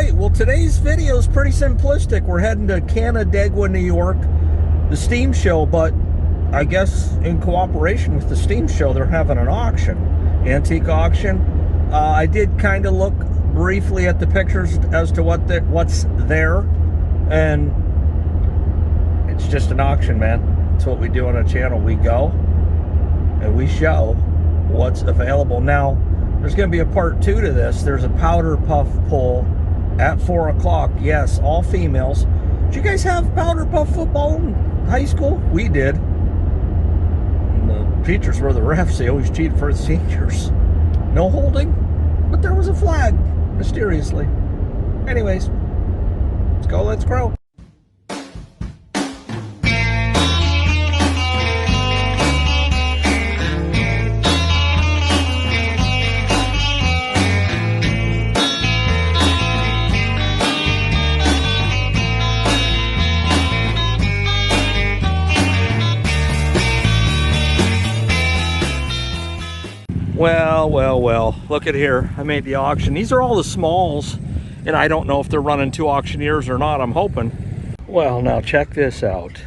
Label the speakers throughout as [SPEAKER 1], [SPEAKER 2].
[SPEAKER 1] right, well, today's video is pretty simplistic. We're heading to Canandaigua, New York, the steam show, but I guess in cooperation with the steam show, they're having an auction, antique auction. I did kind of look briefly at the pictures as to what's there, and it's just an auction, man. It's what we do on a channel. We go and we show what's available. Now, there's going to be a part 2 to this. There's a powder puff pull at 4 o'clock. Yes, all females. Did you guys have powder puff football in high school? We did. And the teachers were the refs. They always cheated for the seniors. No holding, but there was a flag, mysteriously. Anyways, let's go, let's grow. Well, look at here. I made the auction. These are all the smalls, and I don't know if they're running 2 auctioneers or not. I'm hoping. Well, now check this out.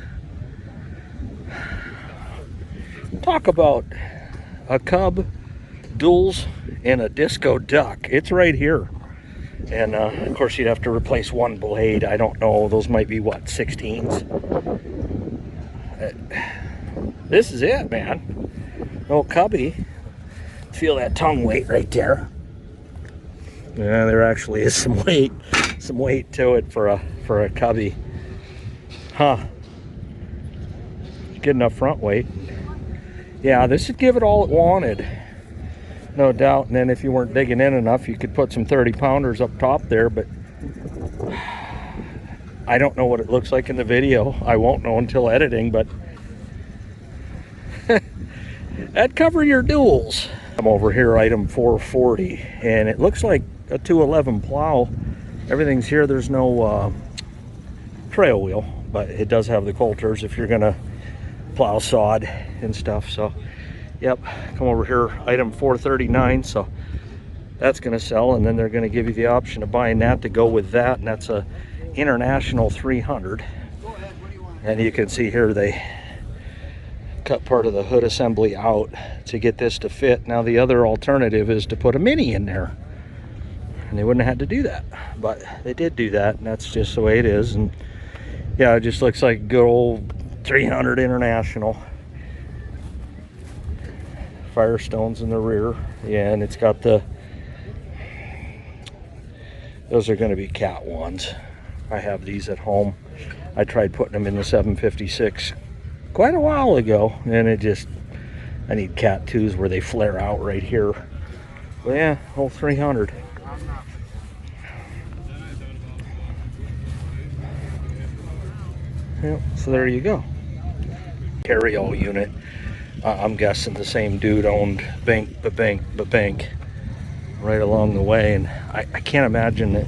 [SPEAKER 1] Talk about a cub, duels, and a disco duck. It's right here. And of course, you'd have to replace one blade. I don't know. Those might be, what, 16s? This is it, man. Little cubby. Feel that tongue weight right there. Yeah, there actually is some weight to it for a cubby. Huh. Good enough front weight. Yeah, this would give it all it wanted, no doubt. And then if you weren't digging in enough, you could put some 30-pounders up top there, but I don't know what it looks like in the video. I won't know until editing, but that'd cover your duels. I'm over here, item 440, and it looks like a 211 plow. Everything's here. There's no trail wheel, but it does have the coulters if you're gonna plow sod and stuff. So yep, come over here, item 439. So that's gonna sell, and then they're gonna give you the option of buying that to go with that, and that's a International 300. And you can see here they cut part of the hood assembly out to get this to fit. Now the other alternative is to put a Mini in there, and they wouldn't have had to do that, but they did do that, and that's just the way it is. And yeah, it just looks like good old 300 International. Firestones in the rear. Yeah, and it's got the, those are going to be cat ones. I have these at home. I tried putting them in the 756 quite a while ago, and it just, I need cat 2s where they flare out right here. But yeah, whole 300. Yep, so there you go. Carry-all unit. I'm guessing the same dude owned bank right along the way, and I can't imagine that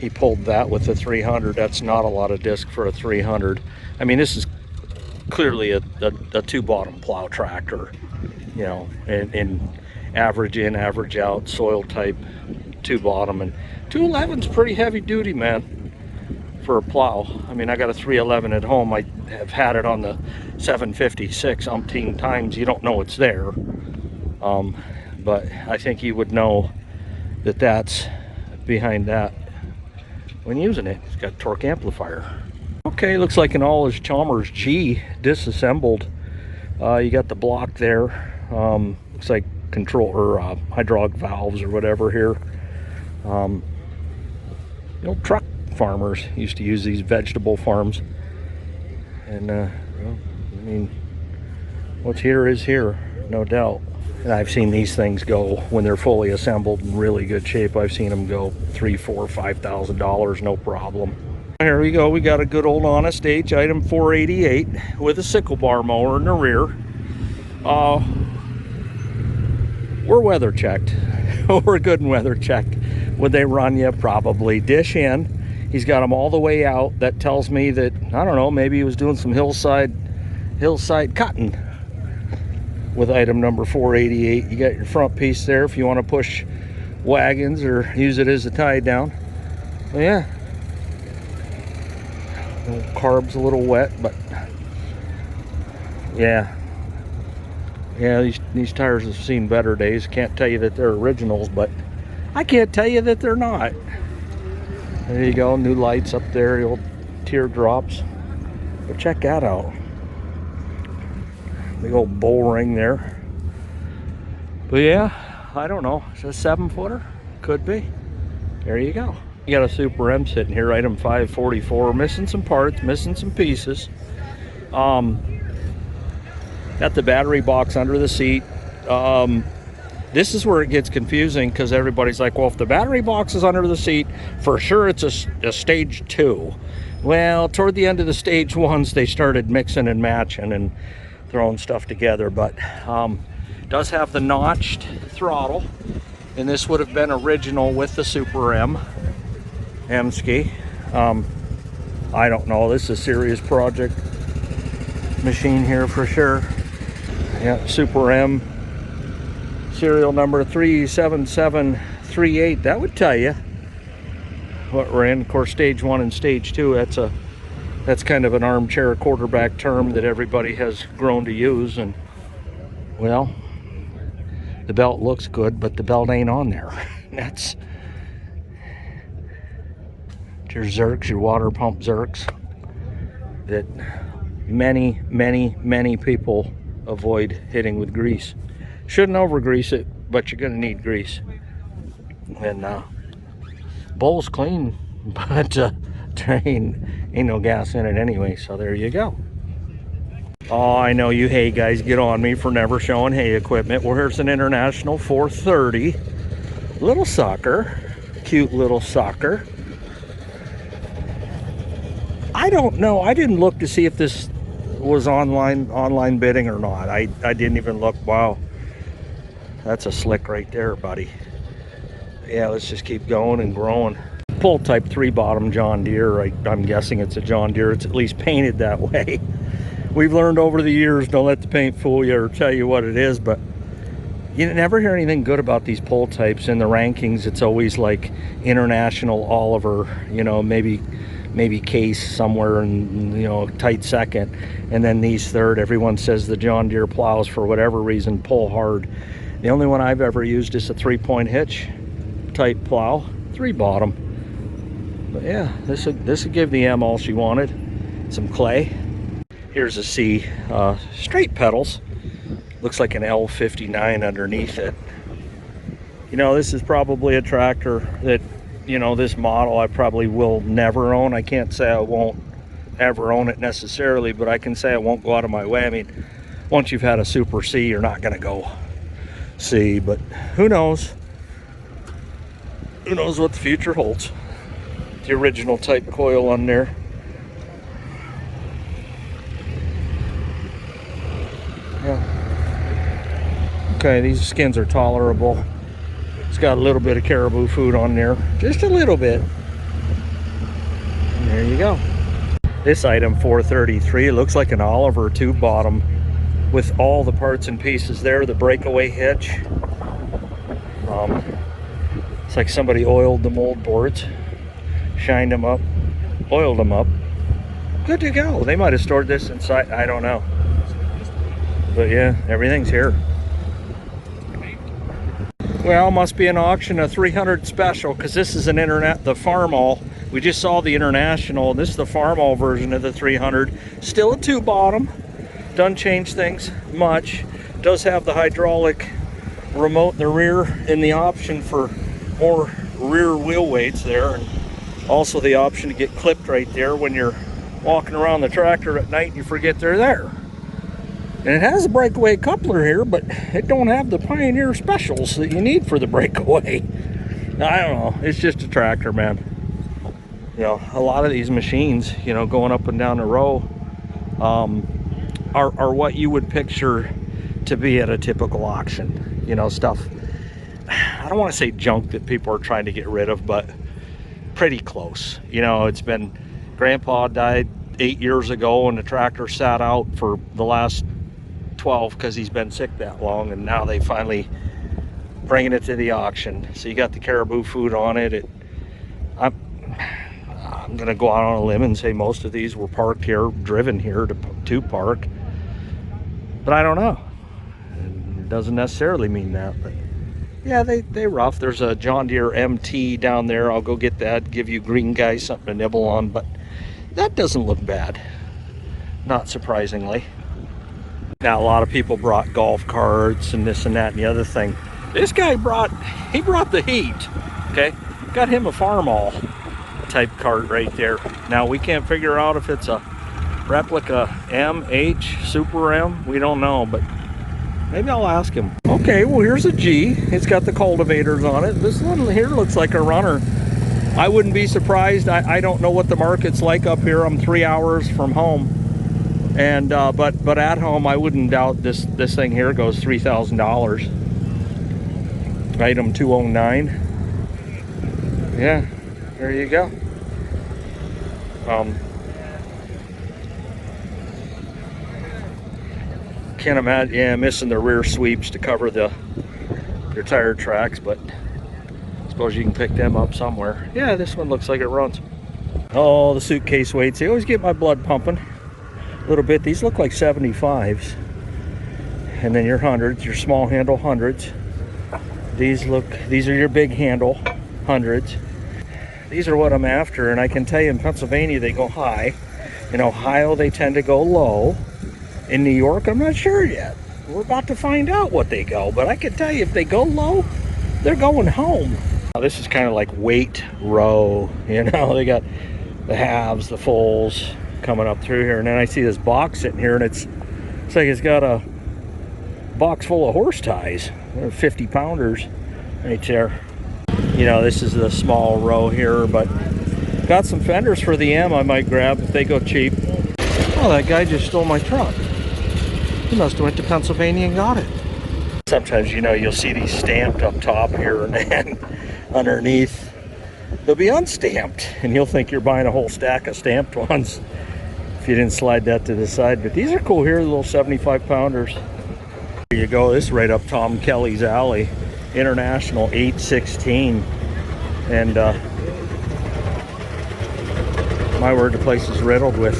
[SPEAKER 1] he pulled that with the 300. That's not a lot of disc for a 300. I mean, this is clearly a 2-bottom plow tractor, you know, and average in, average out, soil type 2-bottom. And 211's pretty heavy duty, man, for a plow. I mean, I got a 311 at home. I have had it on the 756 umpteen times. You don't know it's there, but I think you would know that that's behind that when using it. It's got a torque amplifier. Okay, looks like an all is Chalmers G disassembled. You got the block there. Looks like control or hydraulic valves or whatever here. You know, truck farmers used to use these vegetable farms, and well, I mean, what's here is here, no doubt. And I've seen these things go, when they're fully assembled in really good shape, I've seen them go $3,000, $4,000, $5,000, no problem. Here we go. We got a good old honest H item 488 with a sickle bar mower in the rear. We're weather checked. We're good and weather checked. Would they run you? Probably. Dish in. He's got them all the way out. That tells me that, I don't know, maybe he was doing some hillside cutting with item number 488. You got your front piece there if you want to push wagons or use it as a tie down. Yeah. Carb's a little wet, but yeah. Yeah, these tires have seen better days. Can't tell you that they're originals, but I can't tell you that they're not. There you go, new lights up there, the old teardrops. But check that out. Big old bull ring there. But yeah, I don't know. Is it a 7-footer? Could be. There you go. You got a Super M sitting here, item 544. Missing some parts, missing some pieces. Got the battery box under the seat. This is where it gets confusing because everybody's like, well, if the battery box is under the seat, for sure it's a stage 2. Well, toward the end of the stage 1s, they started mixing and matching and throwing stuff together, but does have the notched throttle, and this would have been original with the Super M-ski. I don't know, this is a serious project machine here for sure. Yeah, Super M, serial number 37738. That would tell you what we're in. Of course, stage 1 and stage 2, that's kind of an armchair quarterback term that everybody has grown to use. And well, the belt looks good, but the belt ain't on there. That's your Zerks, your water pump Zerks, that many people avoid hitting with grease. Shouldn't over grease it, but you're gonna need grease. And bowl's clean, but there ain't no gas in it anyway, so there you go. Oh, I know you hay guys get on me for never showing hay equipment. Well, here's an International 430 little sucker, cute little sucker. I don't know, I didn't look to see if this was online bidding or not. I didn't even look. Wow, that's a slick right there, buddy. Yeah, let's just keep going and growing. Pull type 3 bottom John Deere. I'm guessing it's a John Deere. It's at least painted that way. We've learned over the years, don't let the paint fool you or tell you what it is, but you never hear anything good about these pull types. In the rankings, it's always like International, Oliver, you know, maybe Case somewhere in, you know, tight second, and then these third. Everyone says the John Deere plows, for whatever reason, pull hard. The only one I've ever used is a 3-point hitch type plow, 3 bottom. But yeah, this would give the M all she wanted. Some clay. Here's a C, straight pedals. Looks like an L59 underneath it. You know, this is probably a tractor that, you know, this model I probably will never own. I can't say I won't ever own it necessarily, but I can say I won't go out of my way. I mean, once you've had a Super C, you're not going to go C, but who knows? Who knows what the future holds? The original type coil on there. Yeah. Okay, these skins are tolerable. It's got a little bit of caribou food on there, just a little bit. And there you go. This item 433 looks like an Oliver 2 bottom with all the parts and pieces there. The breakaway hitch. It's like somebody oiled the mold boards, shined them up, oiled them up. Good to go. They might have stored this inside, I don't know. But yeah, everything's here. Well, must be an auction, a 300 special, because this is an the Farmall. We just saw the International. This is the Farmall version of the 300. Still a 2 bottom. Doesn't change things much. Does have the hydraulic remote in the rear and the option for more rear wheel weights there. And also the option to get clipped right there when you're walking around the tractor at night and you forget they're there. And it has a breakaway coupler here, but it don't have the Pioneer specials that you need for the breakaway. I don't know, it's just a tractor, man. You know, a lot of these machines, you know, going up and down the row are what you would picture to be at a typical auction. You know, stuff, I don't want to say junk that people are trying to get rid of, but pretty close. You know, it's been, Grandpa died 8 years ago and the tractor sat out for the last 12 because he's been sick that long, and now they finally bringing it to the auction. So you got the caribou food on it. I'm gonna go out on a limb and say most of these were parked here, driven here to park, but I don't know. It doesn't necessarily mean that, but yeah, they rough. There's a John Deere MT down there. I'll go get that, give you green guys something to nibble on, but that doesn't look bad, not surprisingly. Now, a lot of people brought golf carts and this and that and the other thing. This guy brought the heat, okay? Got him a Farmall type cart right there. Now, we can't figure out if it's a replica M, H, Super M. We don't know, but maybe I'll ask him. Okay, well, here's a G. It's got the cultivators on it. This one here looks like a runner. I wouldn't be surprised. I don't know what the market's like up here. I'm 3 hours from home. And but at home, I wouldn't doubt this thing here goes $3,000. Item 209. Yeah, there you go. Can't imagine. Yeah, missing the rear sweeps to cover your tire tracks, but I suppose you can pick them up somewhere. Yeah, this one looks like it runs. Oh, the suitcase weights. They always get my blood pumping a little bit. These look like 75s, and then your hundreds, your small handle hundreds. These are your big handle hundreds. These are what I'm after, and I can tell you in Pennsylvania they go high. In Ohio they tend to go low. In New York, I'm not sure yet. We're about to find out what they go, but I can tell you if they go low, they're going home. Now, this is kind of like weight row, they got the halves, the fulls coming up through here, and then I see this box sitting here, and it's like it's got a box full of horse ties. They're 50 pounders right there. This is the small row here, but got some fenders for the M I might grab if they go cheap. Oh, that guy just stole my truck. He must have went to Pennsylvania and got it. Sometimes, you'll see these stamped up top here, and then underneath they'll be unstamped, and you'll think you're buying a whole stack of stamped ones if you didn't slide that to the side. But these are cool here, the little 75 pounders. Here you go. This is right up Tom Kelly's alley. International 816, and my word, the place is riddled with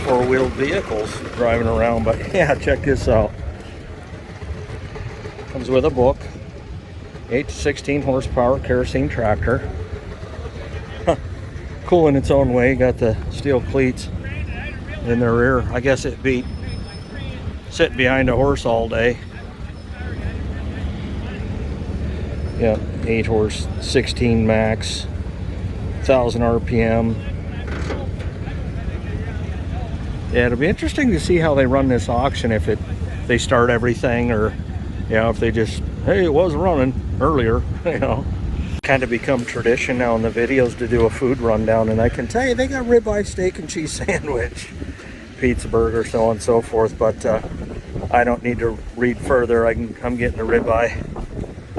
[SPEAKER 1] four-wheeled vehicles driving around. But yeah, check this out. Comes with a book. 8 to 16 horsepower kerosene tractor. Cool in its own way. Got the steel cleats in the rear. I guess it beat sitting behind a horse all day. Yeah, 8 horse, 16 max, 1,000 RPM. Yeah, it'll be interesting to see how they run this auction, if they start everything, or if they just, hey, it was running earlier. Kind of become tradition now in the videos to do a food rundown, and I can tell you they got ribeye steak and cheese sandwich, pizza burger, so on and so forth. But I don't need to read further. I'm getting a ribeye.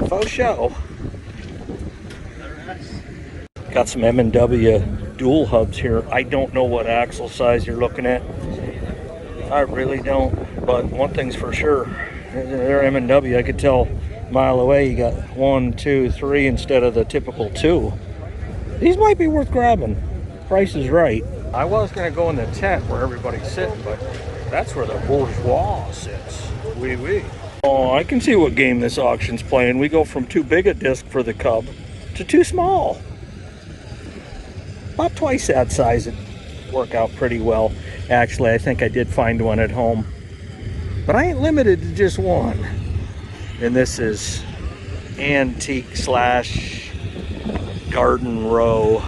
[SPEAKER 1] Faux show. Got some M&W dual hubs here. I don't know what axle size you're looking at. I really don't. But one thing's for sure, they're M&W. I could tell a mile away you got 1, 2, 3 instead of the typical 2. These might be worth grabbing. Price is right. I was going to go in the tent where everybody's sitting, but that's where the bourgeois sits. Wee wee. Oh, I can see what game this auction's playing. We go from too big a disc for the Cub to too small. About twice that size would work out pretty well. Actually, I think I did find one at home. But I ain't limited to just one. And this is antique / garden row.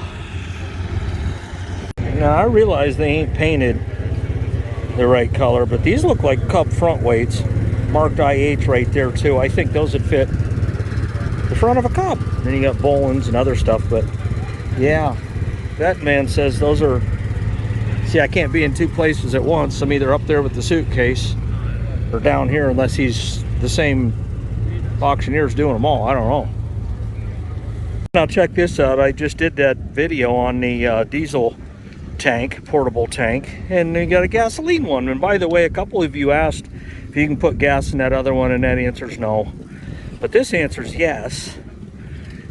[SPEAKER 1] Now, I realize they ain't painted the right color, but these look like Cub front weights. Marked IH right there too. I think those would fit the front of a Cub. Then you got Bolins and other stuff, but yeah, that man says those are, see, I can't be in two places at once. I'm either up there with the suitcase or down here, unless he's the same auctioneer's doing them all. I don't know. Now check this out. I just did that video on the diesel tank, portable tank, and you got a gasoline one. And by the way, a couple of you asked if you can put gas in that other one, and that answer's no. But this answer's yes.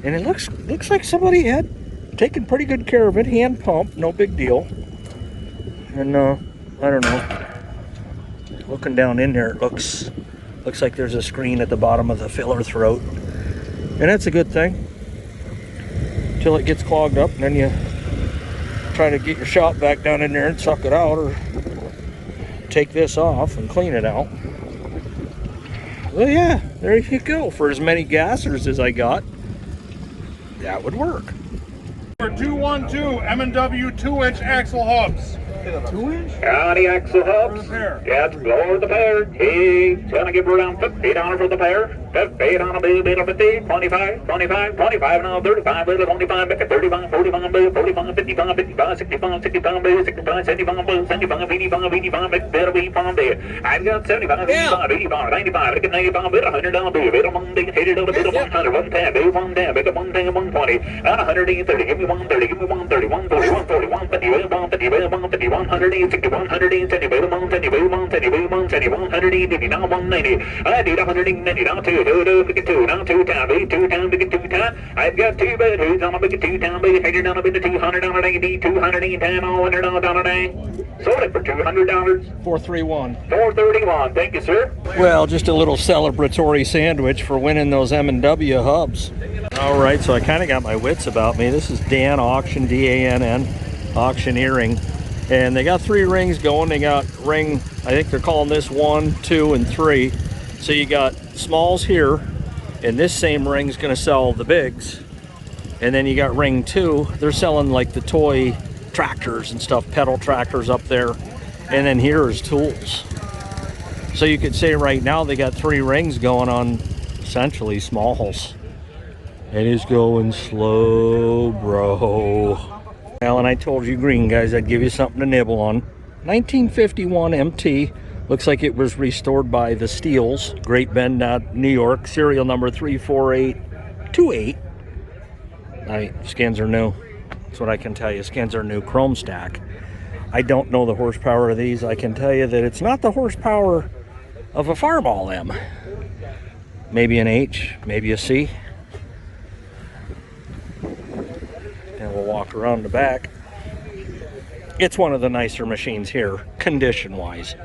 [SPEAKER 1] And it looks like somebody had taking pretty good care of it. Hand pump, no big deal. And I don't know. Looking down in there, it looks like there's a screen at the bottom of the filler throat, and that's a good thing until it gets clogged up, and then you try to get your shop back down in there and suck it out, or take this off and clean it out. Well, yeah, there you go. For as many gassers as I got, that would work.
[SPEAKER 2] For 212 M&W 2-inch axle hubs.
[SPEAKER 1] 2-inch?
[SPEAKER 3] County axle hubs. Yes, for the pair. He's gonna give around $50 for the pair. $50 on a bill, 50, 25, 25, 25, now 35, bill, 25, 35, 45, bill, 45, 55, 55, 65, 65, bill, 65, 75, bill, 75, 85, 85, better be from there. I've got 75, 85, 85, 95, I get 95, bill, $100 bill, bill, Monday, hit it over, bill, 100, 110, bill, 110, bill, 110, 120, not 130, give me 130, give me 130, 140, 140, 150, bill, 150, bill, 150, 160, 170, bill, 170, bill, 170, bill, 170, 180, now 190, I did 190, now 2. Now 2 times, 2 times, big 2 times. I've got 2 bedrooms on a big 2 times, big $100 on a big $200 day, $210 all $100 day. Sold it for $200.
[SPEAKER 1] 431.
[SPEAKER 3] 431. Thank you, sir.
[SPEAKER 1] Well, just a little celebratory sandwich for winning those M&W hubs. All right, so I kind of got my wits about me. This is Dan Auction, D-A-N-N, auctioneering. And they got 3 rings going. They got ring, I think they're calling this 1, 2, and 3. So you got smalls here, and this same ring's gonna sell the bigs. And then you got ring 2. They're selling like the toy tractors and stuff, pedal tractors up there. And then here is tools. So you could say right now they got 3 rings going on essentially smalls. It is going slow, bro. Well, and I told you green guys I'd give you something to nibble on. 1951 MT. Looks like it was restored by the Steels, Great Bend, New York, serial number 34828. Skins are new. That's what I can tell you. Skins are new. Chrome stack. I don't know the horsepower of these. I can tell you that it's not the horsepower of a Fireball M. Maybe an H, maybe a C. And we'll walk around the back. It's one of the nicer machines here, condition-wise.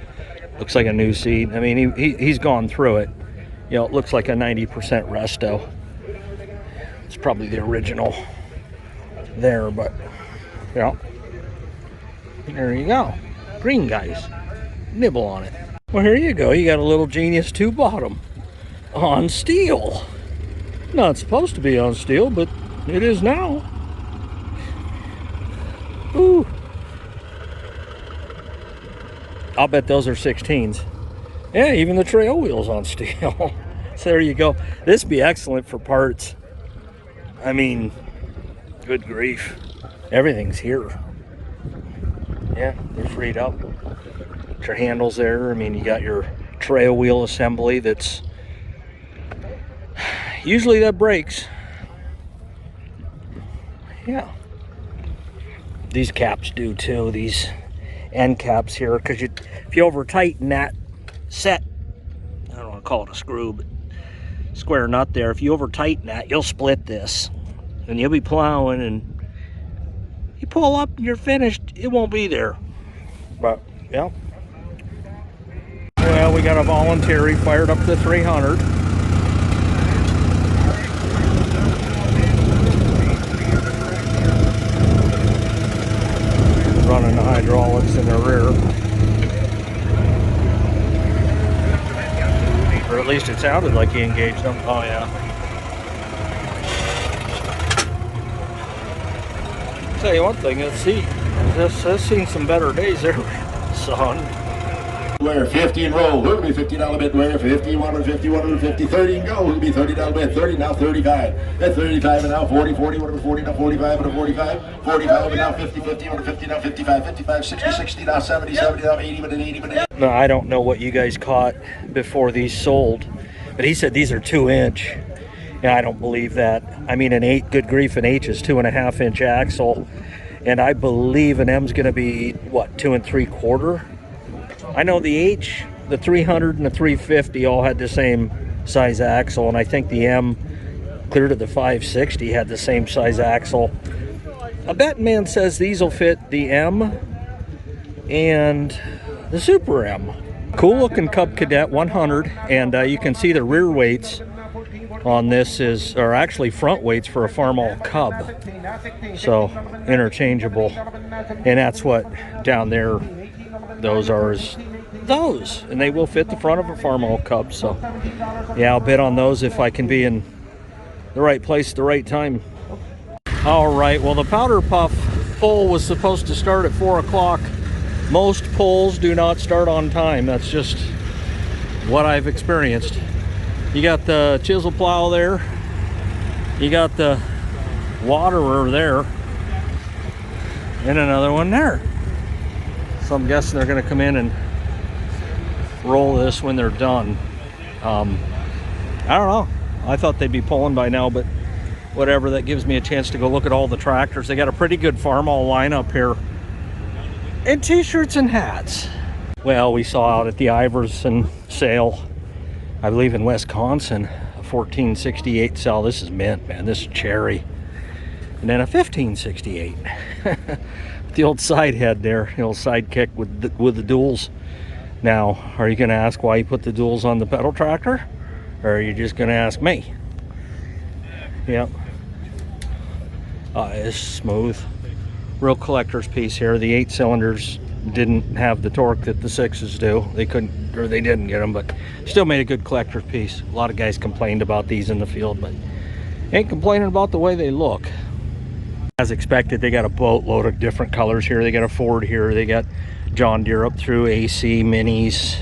[SPEAKER 1] Looks like a new seat. I mean, he's gone through it. You know, it looks like a 90% resto. It's probably the original there, but yeah. There you go. Green guys. Nibble on it. Well, here you go. You got a little Genius 2 bottom on steel. Not supposed to be on steel, but it is now. Ooh. I'll bet those are 16s. Yeah, even the trail wheels on steel. So there you go. This would be excellent for parts. I mean, good grief. Everything's here. Yeah, they're freed up. Your handles there. I mean, you got your trail wheel assembly that's... Usually that breaks. Yeah. These caps do too. These end caps here, because if you over tighten that set, I don't want to call it a screw, but square nut there, if you over tighten that, you'll split this, and you'll be plowing, and you pull up and you're finished, it won't be there. But yeah, well, we got a voluntary fired up to 300. Running the hydraulics in the rear. Or at least it sounded like he engaged them. Oh yeah. Tell you one thing, let's see. I've seen some better days there, son.
[SPEAKER 4] Where 50 and roll, who'll be $50 bid, where 50, 150, 150, 30 and go, who'll be $30 bid, 30, now 35, at 35 and now 40, 40, whatever, 40, now 45 and a 45, 45 and now 50, 50, 150, now 55, 55, 60, 60, now 70, 70, now 80, but an 80, but an 80.
[SPEAKER 1] No, I don't know what you guys caught before these sold, but he said these are 2-inch. And I don't believe that. I mean, an 8, good grief, an H is 2.5-inch axle. And I believe an M's gonna be, what, 2 3/4? I know the H, the 300 and the 350 all had the same size axle, and I think the M, clear to the 560, had the same size axle. a betting man says these will fit the M and the Super M. Cool looking Cub Cadet 100, and you can see the rear weights on this are actually front weights for a Farmall Cub, so interchangeable. And that's what down there those are, is those, and they will fit the front of a Farmall Cub. So yeah, I'll bid on those if I can be in the right place at the right time. All right, well, the powder puff pull was supposed to start at 4 o'clock. Most pulls do not start on time. That's just what I've experienced. You got the chisel plow there, you got the waterer there, and another one there. So I'm guessing they're going to come in and roll this when they're done. I don't know. I thought they'd be pulling by now, but whatever. That gives me a chance to go look at all the tractors. They got a pretty good Farmall lineup here, and t-shirts and hats. Well, we saw out at the Iverson sale, I believe in Wisconsin, a 1468 sale. This is mint, man. This is cherry. And then a 1568. The old side head there, the old sidekick with the duals. Now, are you going to ask why you put the duals on the pedal tractor? Or are you just going to ask me? Yep. It's smooth. Real collector's piece here. The 8 cylinders didn't have the torque that the 6s do. They couldn't, or they didn't get them, but still made a good collector's piece. A lot of guys complained about these in the field, but ain't complaining about the way they look. As expected, they got a boatload of different colors here. They got a Ford here. They got John Deere up through AC minis,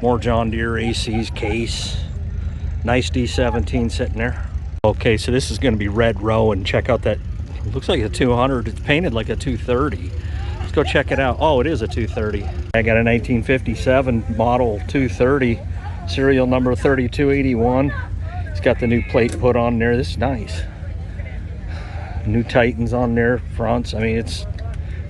[SPEAKER 1] more John Deere ACs, case. Nice D17 sitting there. Okay, so this is going to be Red Row, and check out that. It looks like a 200. It's painted like a 230. Let's go check it out. Oh, it is a 230. I got a 1957 model 230, serial number 3281. It's got the new plate put on there. This is nice. New Titans on there, fronts. I mean, it's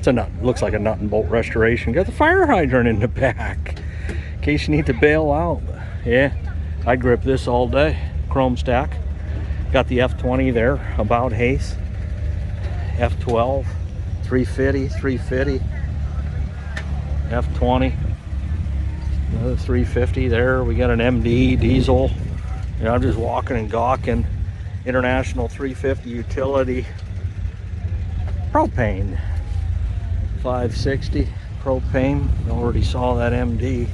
[SPEAKER 1] a nut. Looks like a nut and bolt restoration. Got the fire hydrant in the back in case you need to bail out. Yeah, I'd grip this all day. Chrome stack. Got the F20 there, about Hayes. F12, 350, 350. F20, another 350 there. We got an MD diesel. You know, I'm just walking and gawking. International 350 utility. Propane, 560 propane. Already saw that MD.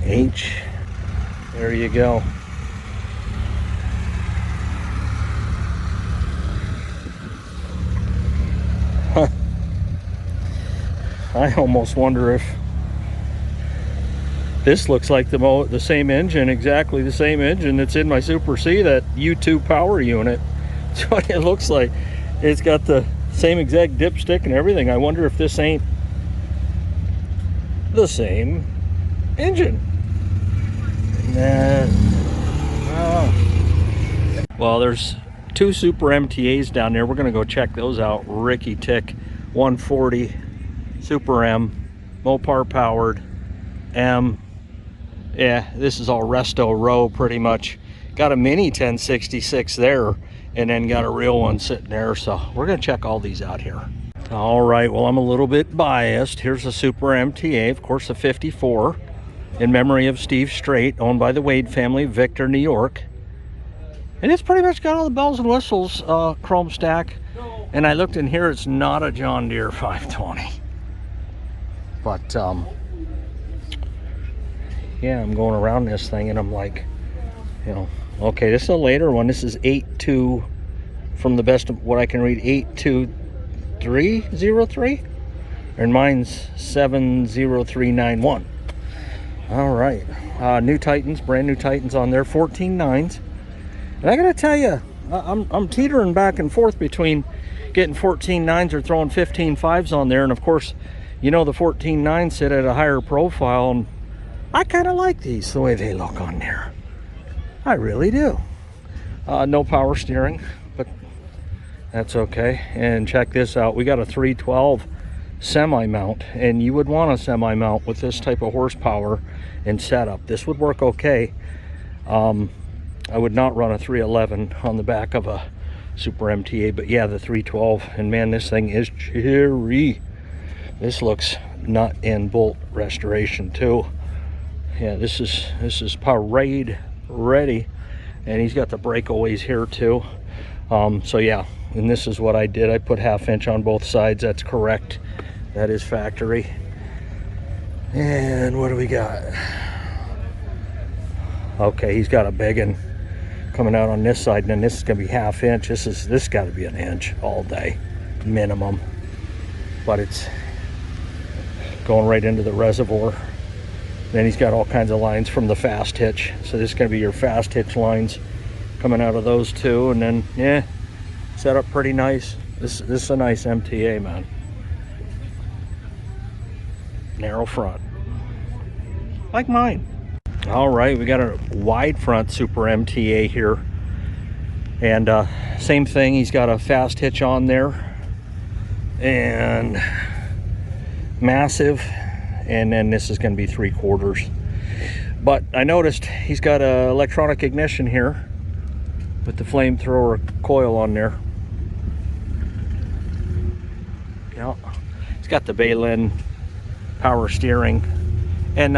[SPEAKER 1] H, there you go. I almost wonder if this looks like the same engine, exactly the same engine that's in my Super C, that U2 power unit. That's what it looks like. It's got the same exact dipstick and everything. I wonder if this ain't the same engine. Nah. Oh. Well, there's 2 Super MTAs down there. We're gonna go check those out. Ricky Tick 140 Super M, Mopar powered M. Yeah, this is all Resto Row pretty much. Got a mini 1066 there, and then got a real one sitting there. So we're gonna check all these out here. All right, well, I'm a little bit biased. Here's a Super MTA, of course, a 54, in memory of Steve Strait, owned by the Wade family, Victor, New York. And it's pretty much got all the bells and whistles, chrome stack. And I looked in here, it's not a John Deere 520. But, yeah, I'm going around this thing and I'm like, you know, okay, this is a later one. This is 82, from the best of what I can read, 82303. And mine's 70391. All right. New Titans, brand new Titans on there, 14.9s. And I gotta tell you, I'm teetering back and forth between getting 14.9s or throwing 15.5s on there. And of course, you know, the 14.9s sit at a higher profile, and I kind of like these the way they look on there. I really do. No power steering, but that's okay. And check this out. We got a 312 semi mount, and you would want a semi mount with this type of horsepower and setup. This would work okay. I would not run a 311 on the back of a Super MTA. But yeah, the 312, and man, this thing is cherry. This looks nut and bolt restoration too. Yeah, this is parade ready, and he's got the breakaways here too. So yeah, and this is what I did. I put 1/2 inch on both sides. That's correct. That is factory. And what do we got? Okay, he's got a big one coming out on this side, and then this is gonna be 1/2 inch. This got to be 1 inch all day minimum, but it's going right into the reservoir. Then he's got all kinds of lines from the fast hitch, so this is going to be your fast hitch lines coming out of those two. And then yeah, set up pretty nice. This is a nice MTA, man. Narrow front like mine. All right, we got a wide front Super MTA here, and same thing, he's got a fast hitch on there and massive, and then this is going to be 3/4. But I noticed he's got a electronic ignition here with the flamethrower coil on there. Yeah, he's got the Pageant power steering, and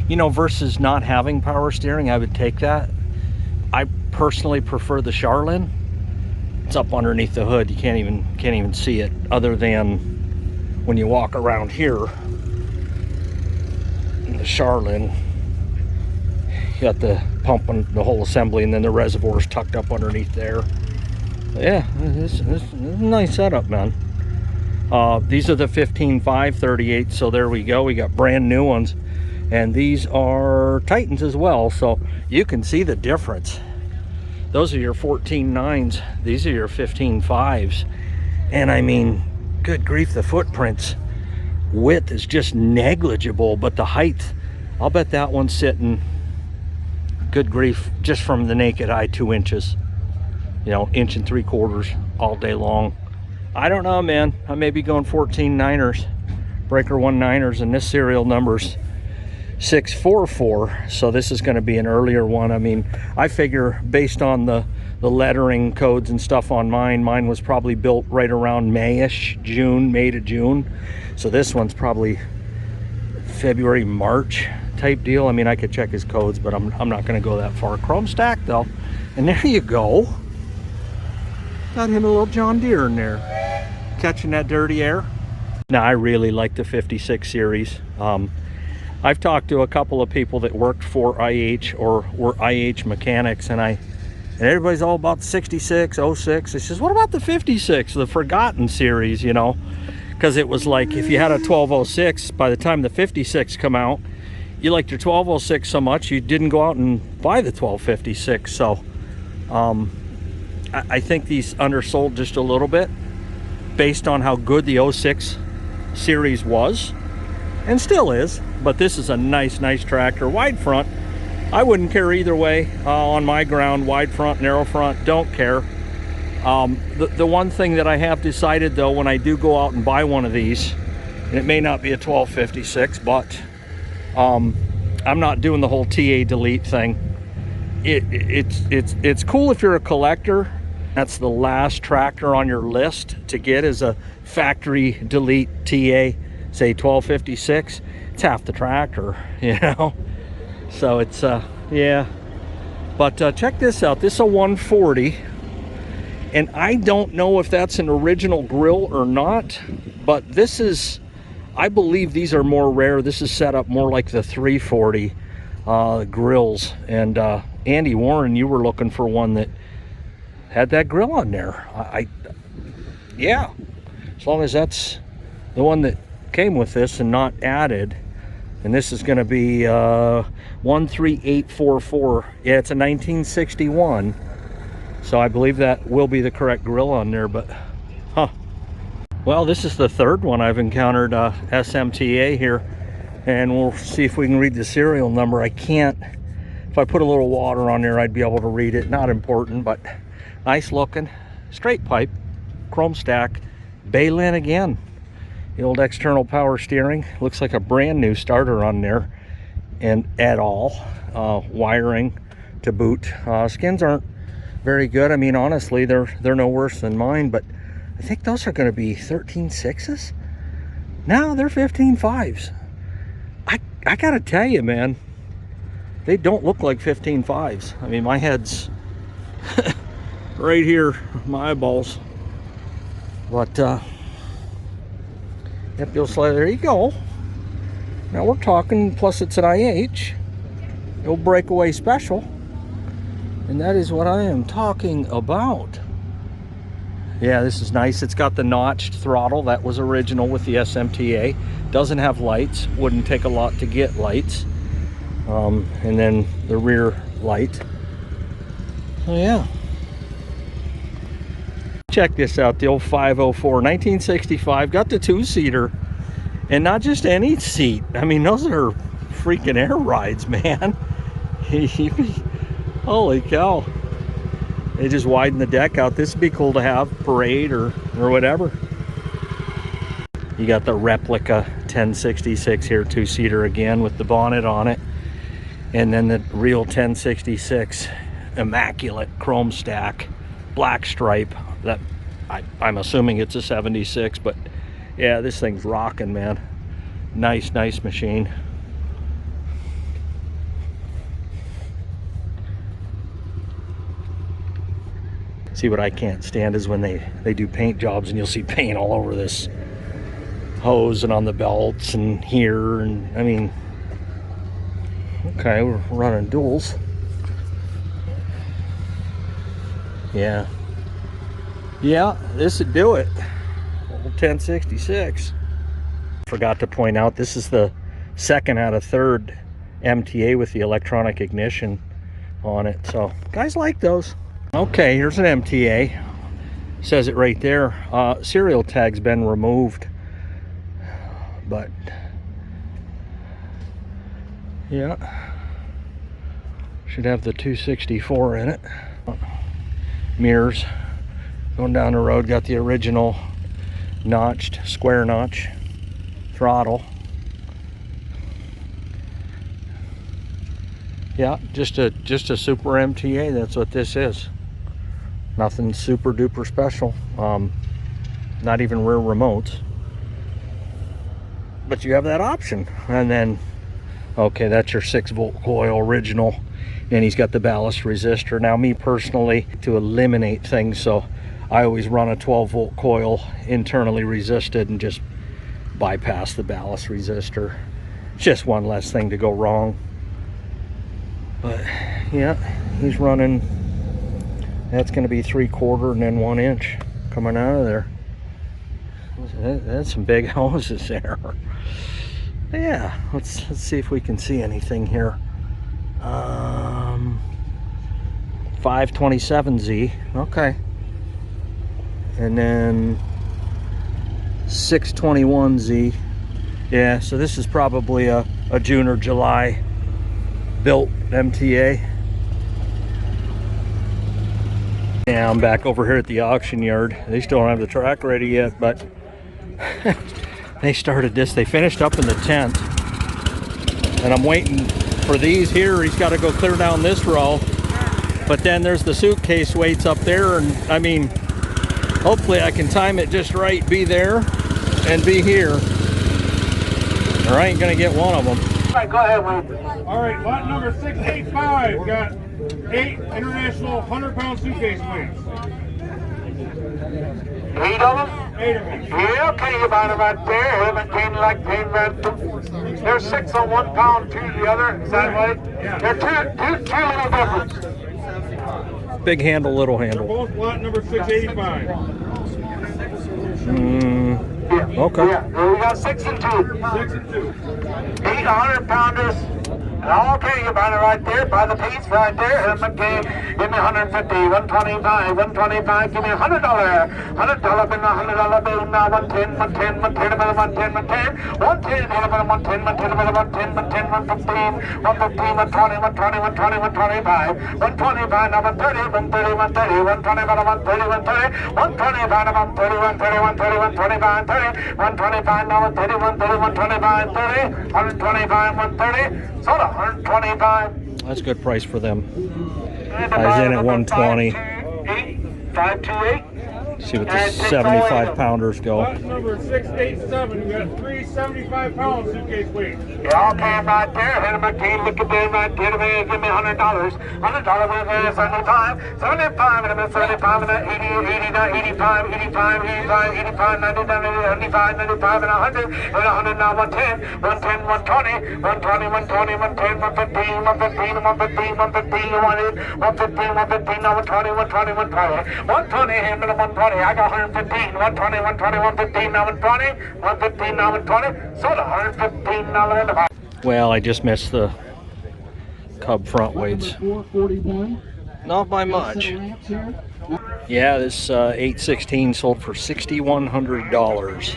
[SPEAKER 1] you know, versus not having power steering, I would take that. I personally prefer the Charlene. It's up underneath the hood. You can't even see it, other than when you walk around here in the Charlene. You got the pump and the whole assembly, and then the reservoir's tucked up underneath there. Yeah, this is a nice setup, man. These are the 15.538, so there we go. We got brand new ones, and these are Titans as well, so you can see the difference. Those are your 14.9s, these are your 15.5s, and I mean, good grief, the footprints width is just negligible, but the height, I'll bet that one's sitting, good grief, just from the naked eye, 2 inches, you know, 1 3/4 all day long. I don't know, man. I may be going 14.9ers, breaker 19ers, and this serial number's 644, so this is going to be an earlier one. I mean, I figure based on the lettering codes and stuff on mine was probably built right around May-ish, May to June. So this one's probably February, March type deal. I mean, I could check his codes, but I'm not going to go that far. Chrome stack though, and there you go. Got him a little John Deere in there, catching that dirty air. Now, I really like the 56 series. I've talked to a couple of people that worked for IH or were IH mechanics, and everybody's all about the 66, 06. He says, what about the 56, the forgotten series, you know? Because it was like, if you had a 1206, by the time the 56 come out, you liked your 1206 so much, you didn't go out and buy the 1256. So I think these undersold just a little bit based on how good the 06 series was and still is. But this is a nice tractor. Wide front, I wouldn't care either way on my ground. Wide front, narrow front, don't care. The one thing that I have decided though, when I do go out and buy one of these, and it may not be a 1256, but I'm not doing the whole TA delete thing. It's cool if you're a collector. That's the last tractor on your list to get, is a factory delete TA, say 1256. It's half the tractor, you know. So it's yeah. But check this out. This is a 140, and I don't know if that's an original grill or not, but this is, I believe these are more rare. This is set up more like the 340 grills. And Andy Warren, you were looking for one that had that grill on there. Yeah, as long as that's the one that came with this and not added. And this is going to be 13844. Yeah, it's a 1961, so I believe that will be the correct grill on there. But well, this is the third one I've encountered SMTA here, and we'll see if we can read the serial number. I can't. If I put a little water on there, I'd be able to read it. Not important, but nice looking, straight pipe, chrome stack, Pageant again. The old external power steering, looks like a brand new starter on there, and at all wiring to boot. Skins aren't very good. I mean, honestly, they're no worse than mine, but I think those are going to be 13.6s. No, they're 15.5s. I gotta tell you, man, they don't look like 15.5s. I mean, my head's right here, my eyeballs. But yep, you'll slide. There you go. Now we're talking. Plus, it's an IH. It'll breakaway special, and that is what I am talking about. Yeah, this is nice. It's got the notched throttle that was original with the SMTA. Doesn't have lights. Wouldn't take a lot to get lights. And then the rear light. So yeah. Check this out, the old 504, 1965. Got the two-seater, and not just any seat. I mean, those are freaking air rides, man. Holy cow. They just widen the deck out. This would be cool to have, parade or whatever. You got the replica 1066 here, two-seater again with the bonnet on it. And then the real 1066, immaculate chrome stack, black stripe. That I'm assuming it's a 76, but yeah, this thing's rocking, man. Nice machine. See, what I can't stand is when they do paint jobs and you'll see paint all over this hose and on the belts and here, and I mean, okay, we're running duals. Yeah, this would do it. Old 1066. Forgot to point out, this is the second out of third MTA with the electronic ignition on it, so guys like those. Okay, here's an MTA. Says it right there. Serial tag's been removed, but yeah, should have the 264 in it. Mirrors going down the road, got the original notched square notch throttle. Yeah, just a super MTA. That's what this is. Nothing super duper special. Not even rear remotes, but you have that option. And then, okay, that's your 6-volt coil original, and he's got the ballast resistor. Now, me personally, to eliminate things, so I always run a 12-volt coil internally resisted and just bypass the ballast resistor. It's just one less thing to go wrong. But yeah, he's running, that's going to be 3/4 and then 1 inch coming out of there. That's some big hoses there. Yeah, let's see if we can see anything here. 527Z, okay, and then 621Z. Yeah, so this is probably a June or July built MTA. Yeah, I'm back over here at the auction yard. They still don't have the track ready yet, but they started this. They finished up in the tent, and I'm waiting for these here. He's got to go clear down this row, but then there's the suitcase weights up there, and I mean, hopefully I can time it just right, be there and be here, or I ain't gonna get one of them.
[SPEAKER 3] All right, go ahead, Wayne.
[SPEAKER 2] All right, lot number 685 got 8 international 100-pound suitcase weights.
[SPEAKER 3] 8 of them?
[SPEAKER 2] 8 of them.
[SPEAKER 3] Yeah, okay, you buy them right there. Haven't came like pain red. There's 6 on 1 pound, 2 the other. Is that right?
[SPEAKER 2] Yeah.
[SPEAKER 3] They're two little difference.
[SPEAKER 1] Big handle, little handle.
[SPEAKER 2] Both lot number 685.
[SPEAKER 3] Yeah.
[SPEAKER 1] Okay.
[SPEAKER 3] Yeah, we got 6 and 2.
[SPEAKER 2] 6 and 2.
[SPEAKER 3] 8 100-pounders. Okay, you buy it right there, buy the piece right there. Helmet game, give me 150, 125, 125, give me $100. $100 in the $100 bill now. 110, 110, 110, 110, 110, 110, 110, 110, 110, 115, 115, 120, 120, 120, 125, 125, now 130, 130, 130, 120, 130, 130, 125, now 130, 130, 130, 125, 30, 125, now 130, 130, 125, 30, 125, 130, sold 125.
[SPEAKER 1] That's a good price for them. He's in at 120.
[SPEAKER 3] 528.
[SPEAKER 1] See what the 75 pounders go.
[SPEAKER 2] Lot number 687. We got 375 pound suitcase weight.
[SPEAKER 3] Yeah, okay, right there. Hit him again. Look at them right there. Man, give me $100. $100 with me. 75. 75 and I'm 75 and 80, 89, 85, 85, 85, 85, 99, 95, 95 and 100. And 100 now 110. 110, 120, 120, 120, 110, 115, 115, 115, 115, 115, 115, now 120, 120, 120. 120, hand me the 120. I got 115, 120, 120, 115, now 120, 115, now 120, sold 115, now 120.
[SPEAKER 1] Well, I just missed the Cub front weights. Not by much. Yeah, this 816 sold for $6,100.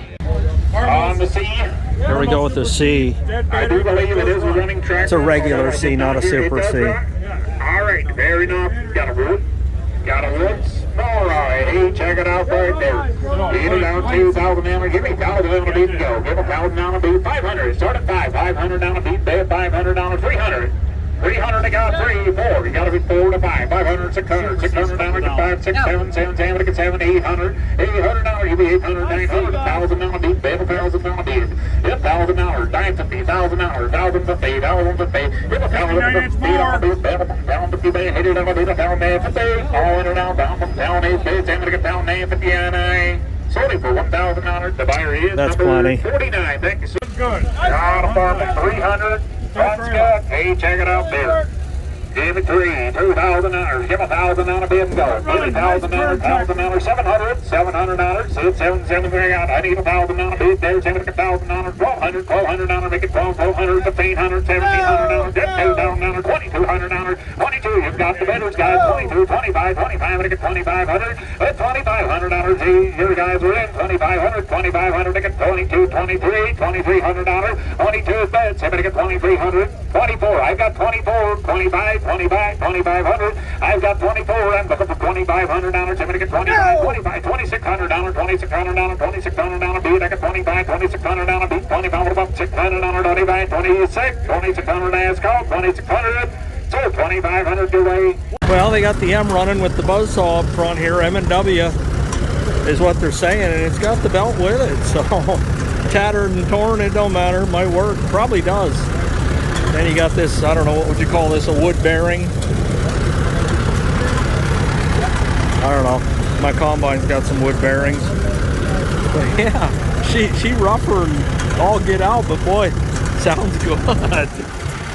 [SPEAKER 3] On the C.
[SPEAKER 1] Here we go with the C.
[SPEAKER 3] I do believe it is a running track.
[SPEAKER 1] It's a regular C, not a super C.
[SPEAKER 3] All right, fair enough. Got a wood. Got a wood. All right, hey, check it out right there. Get it down 2,000 down. Give me 1,000 down a beat and go. Give 1,000 down a beat. 500. Start at 5. 500 down a beat. There. 500 down a 300. 300 I got 3, 4. You got to be 4 to 5. 500, 600, 600 down to 5, 6, 7, 7, 7 to 7, 800. 800 down. You be 800, 900. 1,000 down a beat. There. 1,000 down a beat. Yep, $1,000. 950. $1,000. 1,050. 1,050. Give 1,050 down a beat. There. 1,050. Hit it down a beat. 1,050. All in and out. Down from 1,050. 7 to get 1,950. Sold it for $1,000. The buyer is
[SPEAKER 1] That's
[SPEAKER 3] number
[SPEAKER 1] plenty.
[SPEAKER 3] 49. Thank you so
[SPEAKER 2] That's good.
[SPEAKER 3] Got a farm at 300. That's good. Hey, check it out there. Give it $2,000. Give $1,000 on a bid and go. Give $1,000, $1,000, $700, $700. Sit 773 out. I need $1,000 on a bid there. Send it to $1,000, $1,200, $1,200. Make it $1,200, $1,500, $1,700. Get $2,000, $2,200, $22. You've got the bidders, guys. 22, 25, 25. Make it $2,500. $2,500. Your guys are in. 2,500, 2,500. Make it 22, 23, $2,300. 22 is bid. Send it to $2,300. 24. I've got 24, 25. 25, 2,500. I've got 24. I'm looking for $2,500. I'm going to get 25, 25, $2,600, $2,600, $2,600 beat. I got 25, $2,600 beat. 25 about $600, 25, 26, $2,600 as called, 2,600. So $2,500 your way.
[SPEAKER 1] Well, they got the M running with the buzzsaw up front here. M&W is what they're saying, and it's got the belt with it. So tattered and torn, it don't matter. Might work. Probably does. Then you got this, I don't know, what would you call this, a wood bearing? I don't know. My combine's got some wood bearings. But yeah, she rougher and all get out, but boy, sounds good.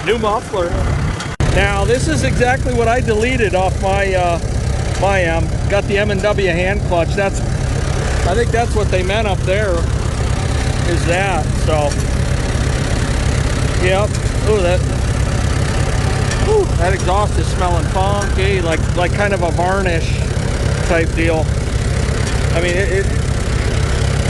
[SPEAKER 1] New muffler. Now, this is exactly what I deleted off my my M. Got the M&W hand clutch. I think that's what they meant up there, is that, so. Yep. Ooh, that exhaust is smelling funky, like kind of a varnish type deal. I mean,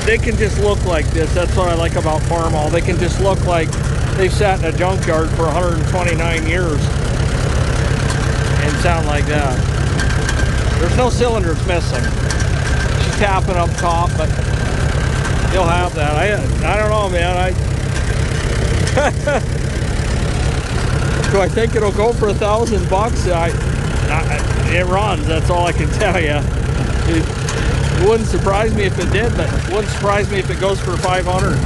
[SPEAKER 1] they can just look like this. That's what I like about Farmall. They can just look like they've sat in a junkyard for 129 years and sound like that. There's no cylinders missing. She's tapping up top, but you'll have that. I don't know, man. Do I think it'll go for $1,000? It runs, that's all I can tell you. It wouldn't surprise me if it did, but it wouldn't surprise me if it goes for 500.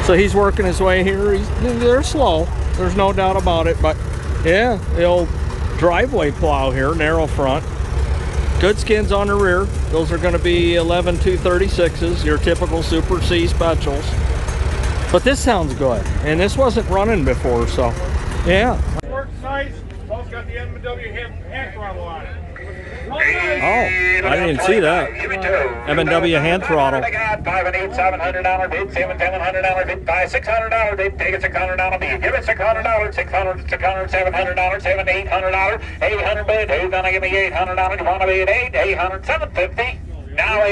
[SPEAKER 1] So he's working his way here. They're slow, there's no doubt about it, but yeah, the old driveway plow here, narrow front. Good skins on the rear. Those are going to be 11 236s, your typical Super C specials. But this sounds good, and this wasn't running before, so yeah.
[SPEAKER 2] Work nice. Also got the M&W hand throttle on it.
[SPEAKER 1] Oh, I didn't see that. M&W hand throttle.
[SPEAKER 3] I got $5 and $8, $700 bid, $700 bid, $600 bid, take it $600 bid, give it $600, $600, $700, $700, $800, $800 bid, who's gonna give me $800? You wanna bid $800, $750, now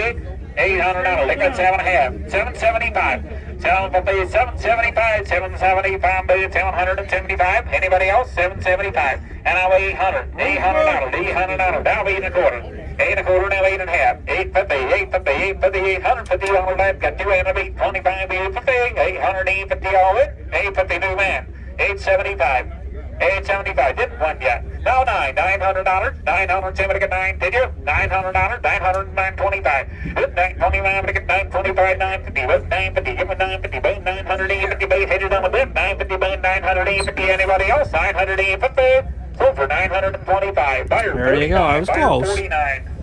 [SPEAKER 3] $800, lick at 7.5, $775. 775, 775 bid, 775. Anybody else? 775. And now $800, $800, now 8.25. 8.25, now 8.5. 850, 850, 850, $850 left. Got 2 and a beat, 25, 850, 800, 850 all it. 850 new man. 875. 875. Didn't win yet. No, $900. $900. Somebody get 9. Did you? $900. $925. 925. Get 925. 950. With 950. Give me 950. Bait 950. Bait. Hit it on the bit. 950. Bait 950. Anybody else? 950. Sold for 925. Buyer.
[SPEAKER 1] There you go. I was close.
[SPEAKER 3] 49.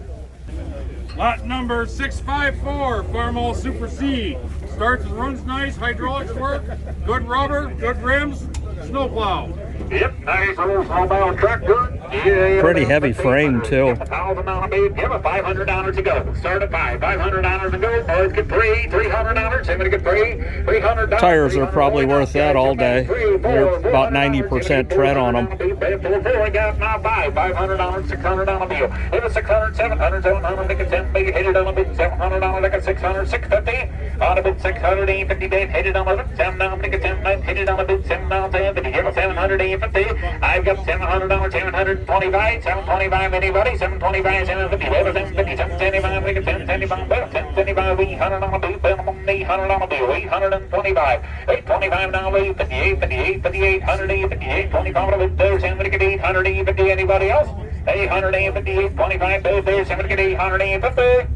[SPEAKER 2] Lot number 654, Farmall Super C. Starts and runs nice, hydraulics work, good rubber, good rims, snowplow.
[SPEAKER 3] Yep, nice little snowplow tractor. Yeah,
[SPEAKER 1] Pretty heavy frame too.
[SPEAKER 3] $1,000 give a $500 to go. Start at $500 to go. Boys get $300. Somebody get $300.
[SPEAKER 1] Tires are probably worth that all day. They're about 90% tread on them.
[SPEAKER 3] I got now $500, $600 bill. Hit a $600, $700, $700, make it 10, make it hit it on a bid, $700, like a $600, $650. On a bid, $600, $850, bid, hit it on a bid, $7, make it 10, hit it on a bid, $7, $1050, give a $700, $850. I've got $700, $725, $725, anybody, $725, $750, whatever, $750, $775, make it 10, $75, $1075, $800 on a bill, $800 on a bill, $825, $825 now, $850, $850, $850, $800, $850, $825 on a bid, there's somebody get $800, $850, anybody else? $800, $850, $825, there's somebody get $800, $850.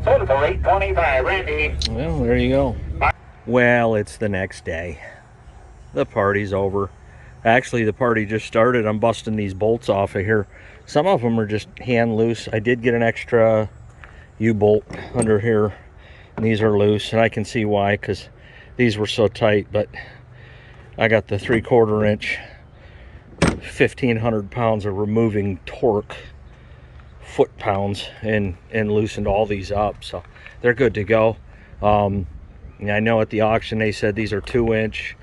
[SPEAKER 3] Sold for $825, Randy.
[SPEAKER 1] Well, there you go. Well, it's the next day. The party's over. Actually, the party just started. I'm busting these bolts off of here. Some of them are just hand loose. I did get an extra U-bolt under here, and these are loose, and I can see why, because these were so tight. But I got the 3/4 inch, 1,500 pounds of removing torque, foot-pounds, and loosened all these up, so they're good to go. I know at the auction they said these are 2-inch.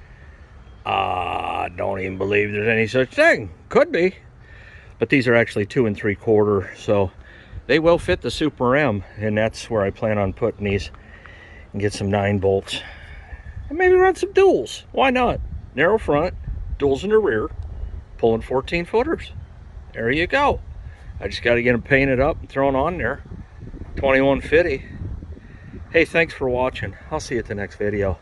[SPEAKER 1] I don't even believe there's any such thing. Could be, but these are actually 2 3/4, so they will fit the Super M, and that's where I plan on putting these, and get some 9 bolts and maybe run some duals. Why not? Narrow front, duals in the rear, pulling 14 footers. There you go. I just got to get them painted up and thrown on there. 2150. Hey, thanks for watching. I'll see you at the next video.